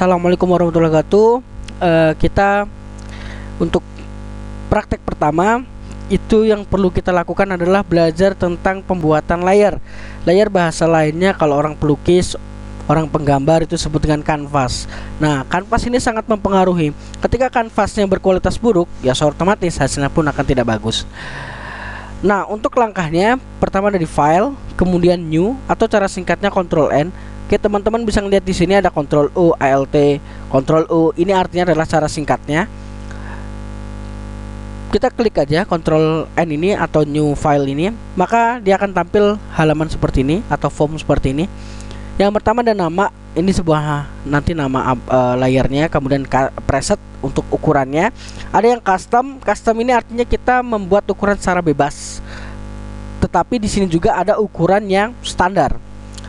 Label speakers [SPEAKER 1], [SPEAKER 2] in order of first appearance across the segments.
[SPEAKER 1] Assalamualaikum warahmatullahi wabarakatuh. Kita untuk praktek pertama itu yang perlu kita lakukan adalah belajar tentang pembuatan layar. Layar bahasa lainnya kalau orang pelukis, orang penggambar itu sebut dengan kanvas. Nah, kanvas ini sangat mempengaruhi. Ketika kanvasnya berkualitas buruk, ya otomatis hasilnya pun akan tidak bagus. Nah, untuk langkahnya pertama dari file, kemudian new atau cara singkatnya Ctrl N. Oke, teman-teman bisa lihat di sini ada Ctrl U, Alt, Ctrl U. Ini artinya adalah cara singkatnya. Kita klik aja Ctrl N ini atau new file ini, maka dia akan tampil halaman seperti ini atau form seperti ini. Yang pertama ada nama, ini sebuah nanti nama layarnya, kemudian preset untuk ukurannya. Ada yang custom. Custom ini artinya kita membuat ukuran secara bebas. Tetapi di sini juga ada ukuran yang standar.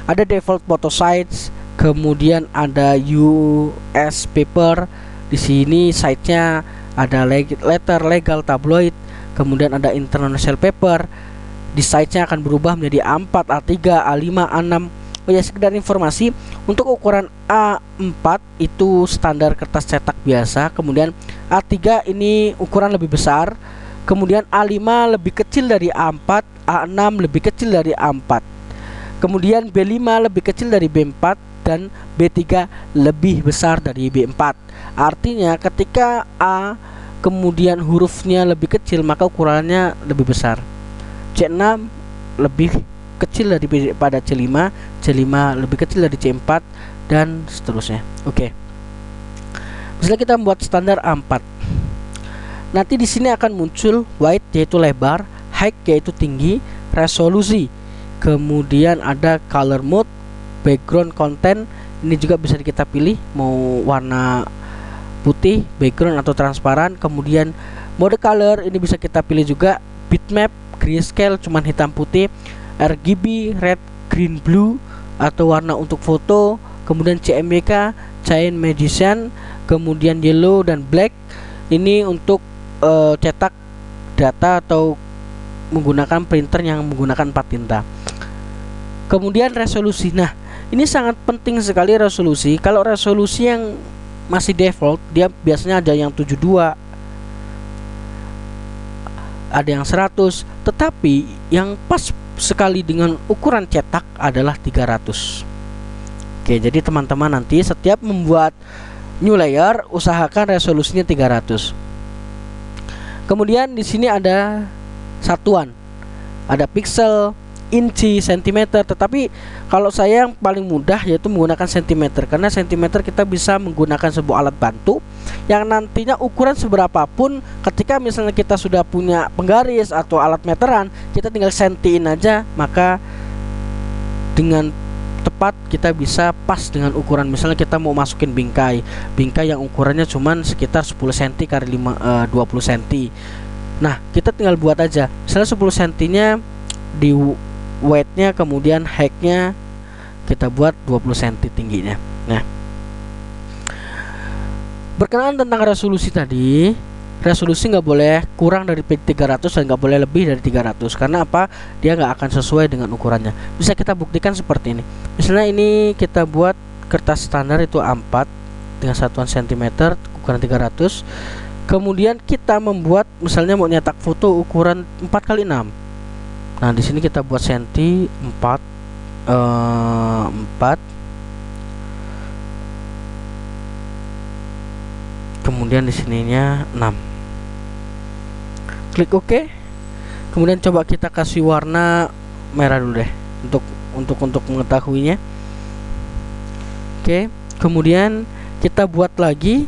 [SPEAKER 1] Ada default photo size, kemudian ada US paper. Di sini size-nya ada letter legal tabloid, kemudian ada international paper. Di size-nya akan berubah menjadi A4, A3, A5, A6. Oh ya, sekedar informasi, untuk ukuran A4 itu standar kertas cetak biasa, kemudian A3 ini ukuran lebih besar, kemudian A5 lebih kecil dari A4, A6 lebih kecil dari A4, kemudian B5 lebih kecil dari B4, dan B3 lebih besar dari B4. Artinya ketika A kemudian hurufnya lebih kecil, maka ukurannya lebih besar. C6 lebih kecil daripada C5, C5 lebih kecil dari C4, dan seterusnya. Oke. Misalnya kita membuat standar A4. Nanti di sini akan muncul width yaitu lebar, height yaitu tinggi, resolusi. Kemudian ada color mode, background content. Ini juga bisa kita pilih mau warna putih, background atau transparan. Kemudian mode color ini bisa kita pilih juga, bitmap, grayscale cuman hitam putih, RGB, red, green, blue atau warna untuk foto, kemudian CMYK, chain magician, kemudian yellow dan black. Ini untuk cetak data atau menggunakan printer yang menggunakan 4 tinta. Kemudian resolusi. Nah, ini sangat penting sekali resolusi. Kalau resolusi yang masih default, dia biasanya ada yang 72, ada yang 100, tetapi yang pas sekali dengan ukuran cetak adalah 300. Oke, jadi teman-teman nanti setiap membuat new layer usahakan resolusinya 300. Kemudian di sini ada satuan, ada pixel, inci, sentimeter. Tetapi kalau saya yang paling mudah yaitu menggunakan sentimeter, karena sentimeter kita bisa menggunakan sebuah alat bantu yang nantinya ukuran seberapapun, ketika misalnya kita sudah punya penggaris atau alat meteran, kita tinggal sentiin aja, maka dengan tepat kita bisa pas dengan ukuran. Misalnya kita mau masukin bingkai yang ukurannya cuman sekitar 10 cm kali 20 cm. Nah, kita tinggal buat aja. Misalnya 10 cm nya di weight-nya, kemudian height-nya kita buat 20 cm tingginya. Nah, berkenaan tentang resolusi tadi, resolusi nggak boleh kurang dari 300 dan nggak boleh lebih dari 300. Karena apa? Dia nggak akan sesuai dengan ukurannya. Bisa kita buktikan seperti ini. Misalnya ini kita buat kertas standar itu A4 dengan satuan cm, ukuran 300. Kemudian kita membuat misalnya mau nyetak foto ukuran 4x6. Nah, di sini kita buat senti 4. Kemudian di sininya 6. Klik OK. Kemudian coba kita kasih warna merah dulu deh untuk mengetahuinya. Oke. Kemudian kita buat lagi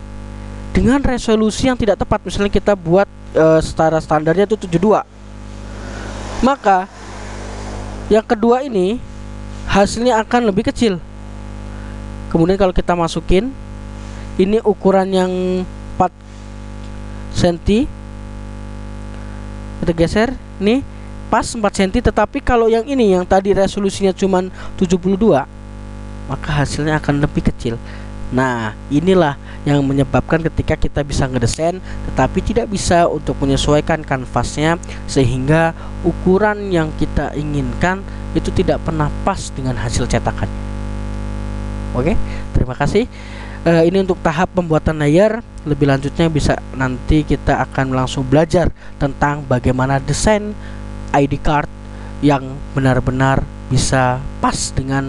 [SPEAKER 1] dengan resolusi yang tidak tepat. Misalnya kita buat secara standarnya itu 72. Maka yang kedua ini hasilnya akan lebih kecil. Kemudian kalau kita masukin, ini ukuran yang 4 cm, kita geser, nih pas 4 cm. Tetapi kalau yang ini yang tadi resolusinya cuman 72, maka hasilnya akan lebih kecil. Nah, inilah yang menyebabkan ketika kita bisa ngedesain tetapi tidak bisa untuk menyesuaikan kanvasnya, sehingga ukuran yang kita inginkan itu tidak pernah pas dengan hasil cetakannya. Oke, terima kasih. Ini untuk tahap pembuatan layar. Lebih lanjutnya bisa nanti kita akan langsung belajar tentang bagaimana desain ID card yang benar-benar bisa pas dengan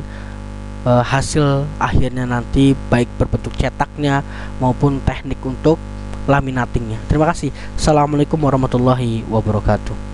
[SPEAKER 1] hasil akhirnya nanti, baik berbentuk cetaknya maupun teknik untuk laminatingnya. Terima kasih. Assalamualaikum warahmatullahi wabarakatuh.